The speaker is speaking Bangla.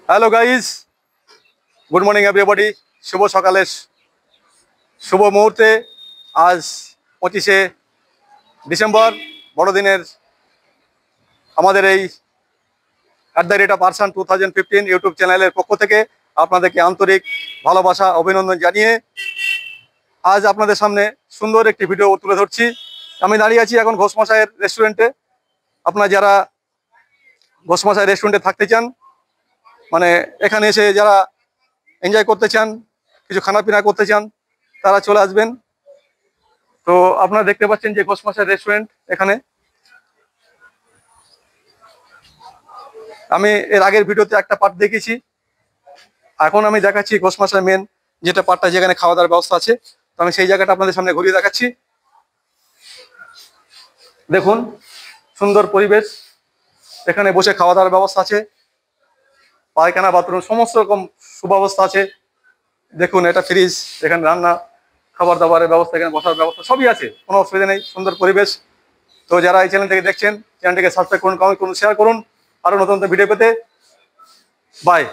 Hello guys, good morning everybody. শুভ সকালে, শুভ মুহূর্তে। আজ 25শে ডিসেম্বর, বড়দিনের আমাদের এই @Arsan 2015 ইউটিউব চ্যানেলের পক্ষ থেকে আপনাদেরকে আন্তরিক ভালোবাসা অভিনন্দন জানিয়ে আজ আপনাদের সামনে সুন্দর একটি ভিডিও তুলে ধরছি। আমি দাঁড়িয়ে আছি এখন ঘোষমশাইয়ের রেস্টুরেন্টে। আপনারা যারা ঘোষমশাই রেস্টুরেন্টে থাকতে চান, মানে এখানে এসে যারা এনজয় করতে চান, কিছু খানাপিনা করতে চান, তারা চলে আসবেন। তো আপনারা দেখতে পাচ্ছেন যে ঘোষমশাই রেস্টুরেন্ট। এখানে আমি এর আগের ভিডিওতে একটা পার্ট দেখিয়েছি, এখন আমি দেখাচ্ছি ঘোষমশাই মেন যেটা পার্টটা, যেখানে খাওয়া দাওয়ার ব্যবস্থা আছে। তো আমি সেই জায়গাটা আপনাদের সামনে ঘুরিয়ে দেখাচ্ছি। দেখুন, সুন্দর পরিবেশ, এখানে বসে খাওয়া দাওয়ার ব্যবস্থা আছে, পায়খানা বাথরুম সমস্ত রকম সুব্যবস্থা আছে। দেখুন, এটা ফ্রিজ, এখানে রান্না খাবার দাবারের ব্যবস্থা, এখানে বসার ব্যবস্থা সবই আছে, কোনো অসুবিধা নেই, সুন্দর পরিবেশ। তো যারা এই চ্যানেল থেকে দেখছেন, চ্যানেলটিকে সাবস্ক্রাইব করুন, কমেন্ট করুন, শেয়ার করুন আরও নতুন নতুন ভিডিও পেতে। বাই।